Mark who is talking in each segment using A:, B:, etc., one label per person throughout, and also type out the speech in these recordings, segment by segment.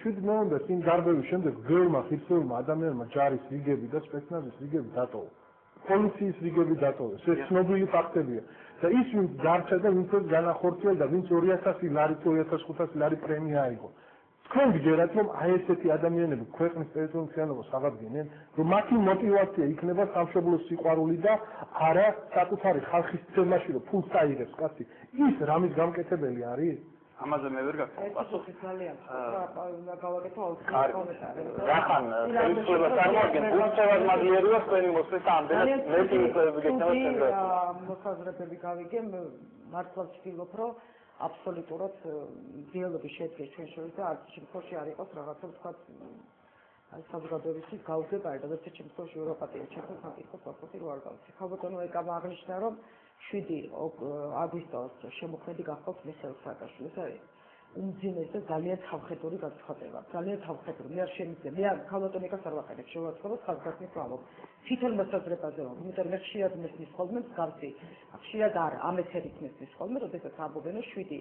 A: 7 ნოემბერს იმ დარბევის შემდეგ ბევრმა ხირცეულმა ადამიანმა ჯარის რიგები და სპეცნაზის რიგები დატოვა. პოლიციის რიგები დატოვეს. ეს ცნობილი ფაქტებია. და ის ვინც დარჩა და ვინც განახორციელდა, ვინც 2000 ლარი თუ 2500 ლარი პრემია აიღო. თქვენ გჯერათ რომ აი ესეთი ადამიანები ქვეყნის ტერიტორიულ მთლიანობას აღადგენენ, რომ მათი мотиваცია იქნება სამშობლოს სიყვარული და არა საკუთარი ხალხის ცემაში რომ ფულს აიღებს კაცი. ის რამის გამკეთებელი არის?
B: ამაზე მე ვერ გაკეთებ
C: პასუხი ძალიან უნდა გავაკეთო
B: კომენტარი. რახან ხელისუფლება წარმოადგენს უცხოად მაგიერია თქვენი მოსვლის ამდენად მეტი გეკითხება ცენტრად.
C: მოსაზრებები გავიგე, მართლა ვცდილობ რომ აბსოლუტურად დიალოგი შედგეს ჩვენ შორის და არც შემთხვევაში არ იყოს რაღაცა თქვა აი საზოგადოებისთვის გაუგება და ერთ შემთხვევაში ევროპატია ჩემთვის საკითხს ვაფრთხილ რო არ გავიცი. ხალბატონო ეკამა აღნიშნა რომ 7 აგვისტოს შემოქმედი გახდა მიხეილ სააკაშვილი. ეს არის უმძიმეს და ძალიან თავხედური განცხადება. ძალიან თავხედური. მე არ შემიძლია. მე ხალბატონო ეკას არ ვაყენებ. შევაცხადოთ ხალხის ვამბობ. თვითონ მოსაზრებაზე რომ იმიტომ მე ხშირად მესმის ხოლმე მსგავსი. ხშირად არ ამ ეთერით მესმის ხოლმე, როდესაც ამბობენ 7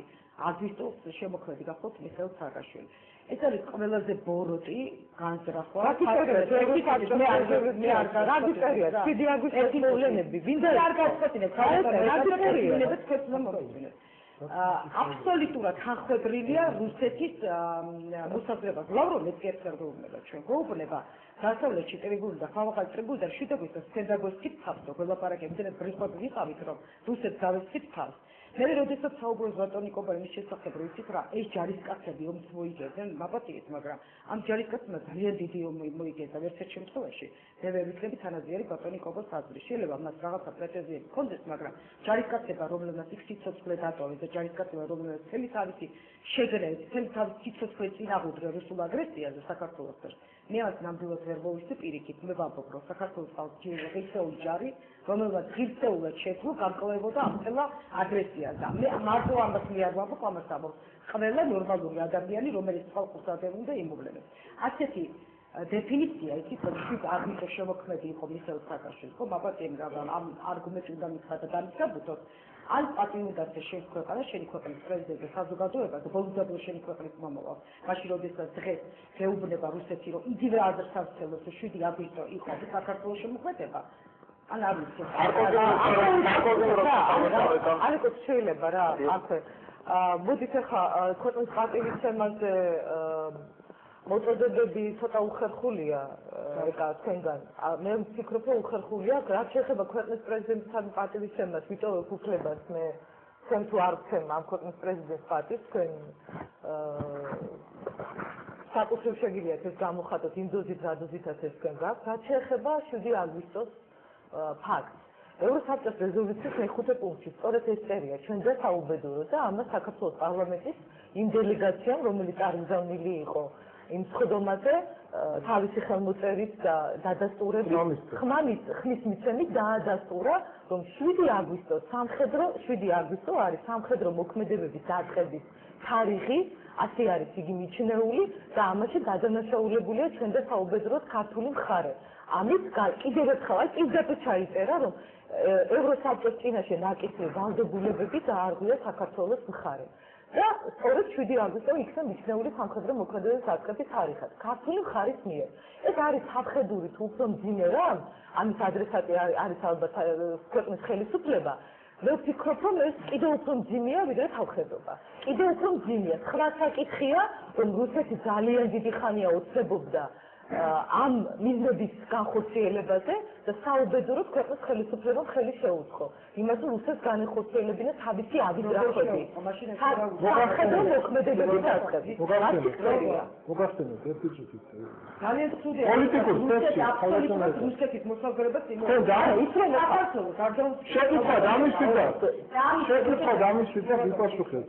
C: აგვისტოს შემოქმედი გახდა მიხეილ სააკაშვილი. ეს არის ყველაზე ბოროტი განზრახვა. მე არ გაგიწერია 7 აგვისტოს მოვლენები. ვინდა არ გაგწოდინებ ხალხს თქვენს მომწონებს. აბსოლუტურად ხახვებრილია რუსეთის მოსაზრება. ლავროვიც ერთერგულნება ჩვენ გვეუბნება დასავლეთში ტრიბუნი და ხალხი ტრიბუნი და 7 აგვისტოს ცენტრაგოსტით თავს გველაპარაკებდნენ და ბრიხოთ ვიყავით რომ რუსეთს გავესწრით თავს. მე როდესაც საუბრობ ბატონი კობანის შესახებ რომ იცით რა ეს ჯარისკაცები ომს მოიგებდნენ მაპატიეთ მაგრამ ამ ჯარისკაცებმა ძალიან დიდი ომი მოიგებდა ერთ-ერთ შემთხვევაში მე ვერ ვიქნები თანაზიერი ბატონი კობოს აზრი შეიძლება მას რაღაცა პრეტენზიები ჰქონდეს მაგრამ ჯარისკაცება რომლებმაც იქ სიცოცხლე დატოვეს და ჯარისკაცება რომლებმაც მთელი თავისი შეგროვეს მთელი თავისი სიცოცხლე წინააღმდეგ რუსულ აგრესიაზე საქართველოს მე ამას ნამდვილად ვერ მოვიცდი პირიქით მე ვამბობ რომ საქართველოს თავისი ღირსეული ჯარი რომელმაც ღირსეულად შეძლო გამკლევებოდა ამხელა აგრესიას და მე მარტო ამას მე არ ვამბობ ამას ამბობ ყველა ნორმალური ადამიანი რომელიც ხალხს ადევნდა იმობლებს ასეთი დეფინიცია იცით რომ შუქ აღნიშნულ შემოქმედი იყო მიხეილ სააკაშვილი ხო მაპატიემ ამ არგუმენტი უნდა მითხრა დამისაბუთოთ ან პატრიოტთა შეხვედრა შენი ქვეყნის პრეზიდენტი საზოგადოება და ბოლოდაბლო შენი ქვეყნის მომავალ მაშინ როდესაც დღეს გეუბნება რუსეთი რომ იგივე აზრს ავწელოს 7 აგვისტო იყო საქართველოს შემოქმედება ან არ ვიცი არიქო შეიძლება რა აქვე მოდით ახლა ქვეყნის პატივისცემაზე მოწოდებები ცოტა უხერხულია ეკა თქვენგან მე ვფიქრობ რომ უხერხულია რაც შეეხება ქვეყნის პრეზიდენტთან პატივისცემას ვიტოვებ უფლებას მე თქვენ თუ არ ვცემ ამ ქვეყნის პრეზიდენტს პატივს თქვენ საკუთრებს შეგიძლიათ ეს გამოხატოთ იმ დოზით რა დოზითაც ეს თქვენ გაქვთ რაც შეეხება 7 აგვისტოს ფაქტს ევროსაბჭოს რეზოლუციის მეხუთე პუნქტში სწორედ ეს წერია ჩვენ და საუბედურო და ამას საქართველოს პარლამენტის იმ დელეგაციამ რომელიც აღზრდილი იყო იმ სხდომაზე თავისი ხელმოწერით და დადასტურებით ხმის მიცემით დაადასტურა რომ 7 აგვისტო არის სამხედრო მოქმედებების დაწყების თარიღი ასე არის იგი მიჩნეული და ამაში გადანაშაულებულია ჩვენ და საუბედუროდ ქართული მხარე ამით კიდევ ერთხელ აი პირდაპირ ჩაიწერა რომ ევროსაბჭოს წინაშე ნაკისრი ვალდებულებები დაარღვია საქართველოს მხარემ და სწორედ 7 აგვისტო იქნა მიჩნეული სამხედრო მოქმედებების დაწყების თარიღად ქართული მხარის მიერ ეს არის საფხედური თუ უფრო მძიმე რამ ამის ადრესატი არის ალბათ ქვეყნის ხელისუფლება მე ვფიქრობ რომ ეს კიდევ უფრო მძიმეა ვიდრე თავხედობა კიდევ უფრო მძიმეა ხრა საკითხია რომ რუსეთი ძალიან დიდი ხანია ოცნებობდა ამ მიზნების განხორციელებაზე და საუბედუროდ ქვეყნის ხელისუფლებამ ხელი შეუწყო იმას რომ რუსეთს განეხორციელებინა თავისი ავიზრახები სამხედრო მოქმედებების დაწყები
A: მოგახსენოთ ერთი წუთით
C: ძალიან ცუდია
A: პოლიტიკურ სესში
C: რუსეთის მოსაზრებას
A: შეკითხვა დამისვით და ვიპასუხეთ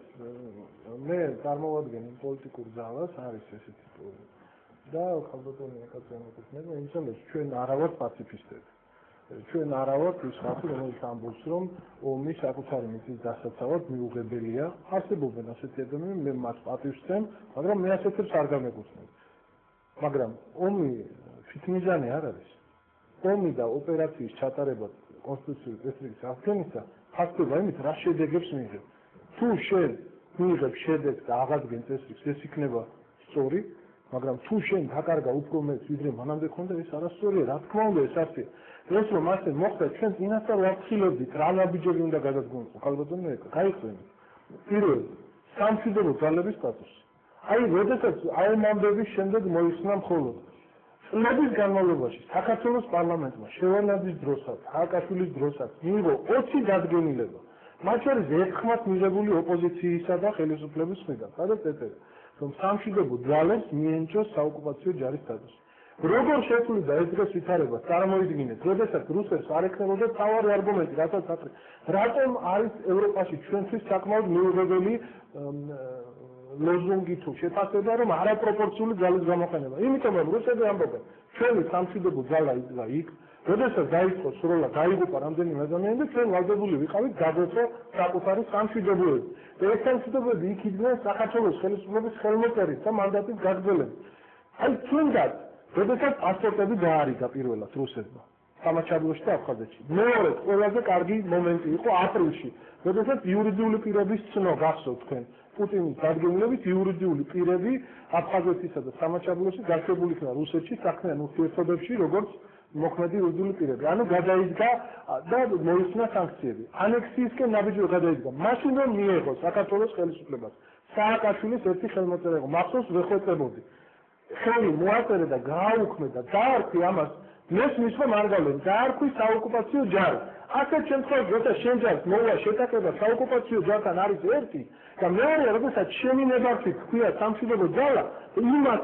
A: მე წარმოვადგენ პოლიტიკურ ძალას არის ესეთი და ხალხური ეკაციანობის მე იმცემს ჩვენ არა ვართ პაციფისტები ჩვენ არა ვართ ის ხალხი რომელიც ამბობს რომ ომი საკუთარი მიწის დასაცავად მიუღებელია არსებობენ ასეთი ადამიანები მე მას პატივს ვცემ მაგრამ მე ასეთებს არ გამეკუთვნებ მაგრამ ომი თვითმიზანი არ არის ომი და ოპერაციის ჩატარება კონსტიტუციური რესტრიქციის აღქმისა ხდება იმით რა შედეგებს მიიღებ თუ შენ მიიღებ შედეგს და აღადგენს ეს იქნება სწორი მაგრამ თუ შენ დაკარგა უფრო მეც ვიდრე მანამდე ქონდა ეს არასწორია, რა თქმა უნდა ეს არცია. ეს რომ ასე მოხდა ჩვენ წინასწარ ვაფრთხილებდით რა ნაბიჯები უნდა გადადგმულიყო ხალბატონო ეკა გაიხსენე პირველ სამშვიდობო ძალების სტატუსი აი როდესაც აუმამბების შემდეგ მოიხსნა მხოლოდ წლების განმავლობაში საქართველოს პარლამენტმა შევარდნაძის დროსაც სააკაშვილის დროსაც მიიღო 20 დადგენილება მათ შორის ერთხმაც მიღებული ოპოზიციისა და ხელისუფლების მხრიდან სადაც ეწერა რომ სამშვიდობო ძალებს მიენიჭოს საოკუპაციო ჯარის სტატუსი როგორ შეცვლიდა ეს დღეს ვითარებას წარმოიდგინეთ, როდესაც რუსებს არ ექნებოდა თავარი არგუმენტი, რასაც აკრე. რატომ არის ევროპაში ჩვენთვის საკმაოდ მიუღებელი ლოზუნგი თუ შეფასება, რომ არაპროპორციული ძალის გამოყენება. იმიტომ რომ რუსები ამბობენ, ჩვენი სამშვიდობო ძალა იდგა იქ, როდესაც დაიწყო სროლა, გაიღუპა რამდენიმე ადამიანი და ჩვენ ვალდებული ვიყავით გაგვეცო საკუთარი სამშვიდობოები. და ეს სამშვიდობოები იქ იდგნენ საქართველოს ხელისუფლების ხელმოწერით და მანდატით გაგრძელებით. აი თუნდაც როდესაც პასპორტები დაარიგა პირველად რუსებმა სამაჩაბლოში და აფხაზეთში. მეორე ყველაზე კარგი მომენტი იყო აპრილში, როდესაც იურიდიული პირების ცნო გახსოვთ თქვენ პუტინის დადგენილებით იურიდიული პირები აფხაზეთისა და სამაჩაბლოში გაშვებული იქნა რუსეთში საქმიან ურთიერთობებში, როგორც მოქმედი იურიდიული პირები. ანუ გადაიდგა და მოიხსნა სანქციები. ანექსიისკენ ნაბიჯი გადაიდგა. მაშინ რომ მიიღო საქართველოს ხელისუფლებას სააკაშვილის ერთი ხელმოწერა იყო, მახსოვს ვეხვეწებოდი. ხელი მოაწერე და გააუქმე და დაარქვი ამას მესმის რომ არ გავლენ დაარქვი საოკუპაციო ჯარი ასეთ შემთხვევაში როცა შენ ჯარს მოვა შეტაკება საოკუპაციო ჯართან არის ერთი და მეორე როდესაც შენი ნებართვით თქვია სამშვიდობო ძალა იმას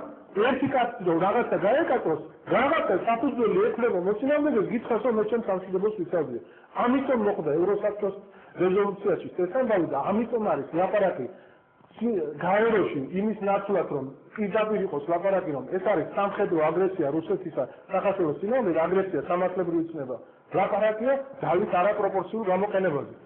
A: ერთი კაცი რომ რაღაცა გაეკატოს რაღაცა საფუძველი ექნება მოწინააღმდეგეს გითხრას რომ მე ჩემ სამშვიდობოს ვიცავდია ამიტომ მოხდა ევროსაბჭოს რეზოლუციაში წესამბავი და ამიტომ არის ლაპარაკი გაეროში იმის ნაცვლად რომ პირდაპირ იყოს ლაპარაკი რომ ეს არის სამხედრო აგრესია რუსეთისა საქართველოს წინააღმდეგ აგრესია სამართლებრივი ცნება ლაპარაკია ძალის არაპროპორციულ გამოყენებაზე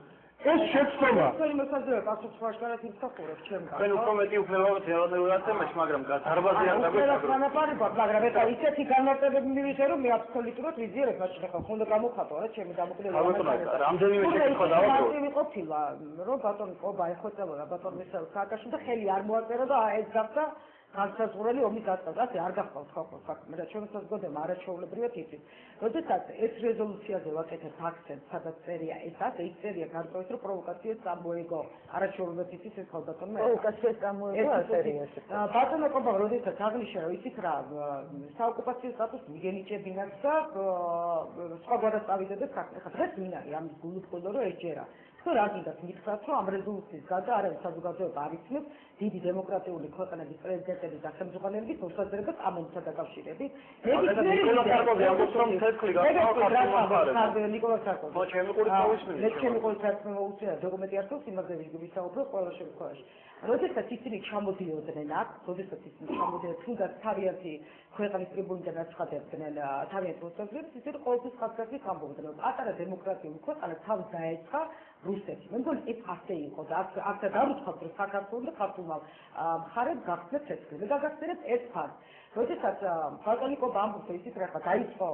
A: ეს შეცდომა
C: ეს მოსაზრება პასუხს ვაშკარად იმსახურებს ჩემგან
B: ჩვენ უფრო მეტი უფლებაა თეორიულად თემაში მაგრამ დარბაზი არ
C: დაგვეცადოთ მაგრამ ეხლა ისეთი განმარტებები მივიღე რომ მე აბსოლუტურად ვიზიარებ მაშინ ახლა ხონდა გამოხატო რა ჩემი დამოკიდებულება
B: რამდენიმე შეკითხვა დავაგროვე
C: მე ყოფილა რომ ბატონი ყობა ეხოცებოდა ბატონ მისელ სააკაშვილს და ხელი არ მოაწერა და ეს გახდა განსაზღვრელი ომის დაწყება ასე არ გახსოვს ხო საქმე და ჩვენ საზოგადოება არაჩვეულებრივად იცით როდესაც ეს რეზოლუციაზე ვაკეთებთ აქცენტს სადაც წერია ეს ასე ის წერია გარკვეულწილად რომ პროვოკაციას წამოეგო არაჩვეულებრივად იცით ეს ხალბატონმა პროვოკაციას წამოეგო წერია ბატონო ყობა როდესაც აღნიშნა რომ იცით რა საოკუპაციო სტატუსი მიგენიჭებინათ და სხვაგვარად წავიდეთ საქმე ხა დღეს ვინ არის ამის გულუწყვილო რომ ეჯერა რა გინდათ მითხრათ რომ ამ რეზოლუციის გარდა არავის საზოგადოება არ იცნობს დიდი დემოკრატიული ქვეყნების პრეზიდენტების და ხელმძღვანელების მოსაზრებას ამ ომთან დაკავშირებით.
B: ნიკოლა სარკოზი ამბობს რომ თეთრი გასაუბრებელი
C: ნიკოლა სარკოზი.
B: ხო ჩემი ყურით მოვისმინე.
C: მე ჩემი ყურით მოუწია დოკუმენტი არსებობს იმაზე ვისაუბრებ ყველა შემთხვევაში. როდესაც ისინი ჩამოდიოდნენ აქ, როდესაც ისინი ჩამოდიოდნენ თუნდაც თავიანთი ქვეყნის ტრიბუნიდან აცხადებდნენ თავიანთ მოსაზრებას, ისინი ყოველთვის ხალხს ამბობდნენ რომ პატარა დემოკრატიული ქვეყანა თავს დაეწყა რუსეთი. მე მგონი ეს ასე იყო და აქ დაუცხოთ რომ საქართველოს და ქართულმა მხარემ გახსნათ ცეცხლი. მე გაგახსენებ ეს ფაქტი. როდესაც ბატონი ყობა ამბობს ისიც რა ხა დაიწყო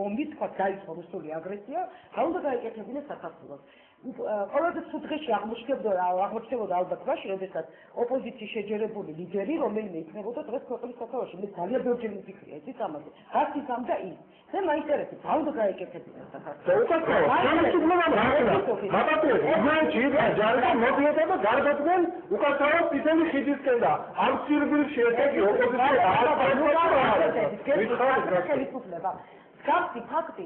C: ომი, თქვა დაიწყო რუსული აგრესია, რა უნდა გაეკეთებინა საქართველოს. ყველაზე ცუდ დღეში აღმოჩნდებოდა ალბათ მაშინ, როდესაც ოპოზიციის შეჯერებული ლიდერი, რომელიმე იქნებოდა დღეს ქვეყნის სათავეში. მე ძალიან ბევრჯერ მიფიქრია იცით ამაზე. რაც ის ამ და ის. მე მაინტერესებს, რა უნდა გაეკეთებინა საქართველოს.
A: გარდადგნენ უკაცრავად წითელი ხიდისკენ და ამ სირბილში ესეთი ოპოზიცია გავსი ფაქტი,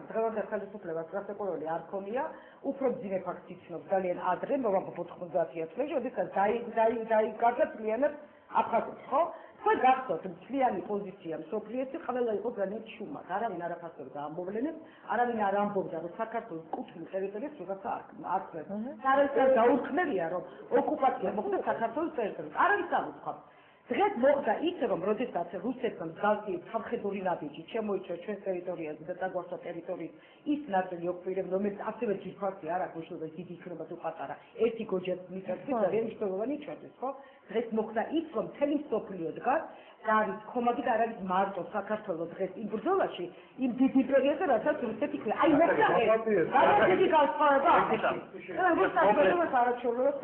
A: დღევანდელ ხელისუფლებას გასაკვირველი არ ქონია, უფრო მძიმე ფაქტი იცნობს ძალიან ადრე, მოვამბობ 90-იან წლებში, როდესაც დაიკარგა ძალიანად აფხაზეთს, ხო? თქვენ გახსოვთ, მთლიანი პოზიცია მსოფლიოში ყველა იყო ძალიან შუმად, არავინ არ აფასებდა ამ მოვლენებს, არავინ არ ამბობდა, რომ საქართველოს კუთვნილ ტერიტორიას ვიღაცა აკრებს. საერთოდ დაუხმელია, რომ ოკუპაცია მოხდა საქართველოს ტერიტორიაზე. არავის არ უცხობს. დღეს მოხდა ის, რომ როდესაც რუსეთმა მსგავსი სამხედრული ნაბიჯი შემოიჭრა ჩვენს ტერიტორიაზე და დაგვასვა ტერიტორიის ის ნაწილი ოკუპირებული, რომელიც ასევე ჯიშფასი არ აქვს, უშუალოდ დიდი იქნება თუ პატარა. ერთი გოჯის მიწაში ძალიან მნიშვნელოვანი ჩვენთვის, ხო? დღეს მოხდა ის, რომ მთელი მსოფლიო დგას
C: დავის ხომაგი და არ არის მარტო საქართველოს დღეს იმ ბრძოლაში იმ დიდ იმპერიაზე რასაც რუსეთი იქნება. აი მოკლედ განსხვავება აქვს.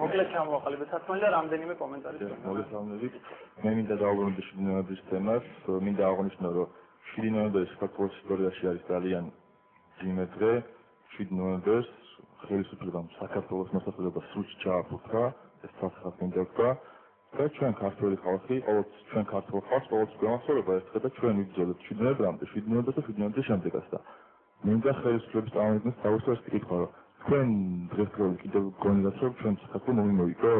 B: მოკლედ ჩამოვაყალიბეთ სათქმელი და რამდენიმე კომენტარი.
D: მოგესალმებით. მე მინდა დავუბრუნდე 7 ნოემბრის თემას. მინდა აღვნიშნო, რომ 7 ნოემბერი საქართველოს ისტორიაში არის ძალიან ძიმე დღე. 7 ნოემბერს ხელისუფლებამ საქართველოს მოსახლეობა სრულს ჩააფუძნა, ეს თვალსაჩინო მინდა ვთქვა. და ჩვენ ქართველი ხალხი, ჩვენ ქართულ ხალხს ყოველთვის გვემახსოვრება ერთხელ და ჩვენ ვიბრძოლებთ 7 ნოემბრამდე, 7 ნოემბერს და 7 ნოემბრის შემდეგაც და მინდა ხელისუფლების წარმომადგენლებს თავისთავად კითხვა, რომ თქვენ დღესდღეობით კიდევ გონიათ, რომ ჩვენ საქართველო მომიმოვიდო?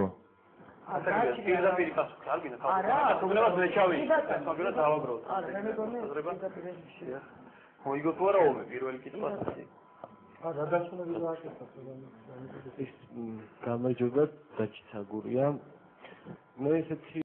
B: პირდაპირ პასუხი არ გინდა თავისუფლებას. უბრალოდ მე ჩავიდი, მაგრამ დავაგროვოთ.
C: არა, მე მეგონი პირდაპირ.
B: მოიგო თუ არა ომი პირველი კითხვა.
A: გადასვენები რა აკეთებს?
E: გამარჯობა, დაჩიცაგურია. მე ესეთი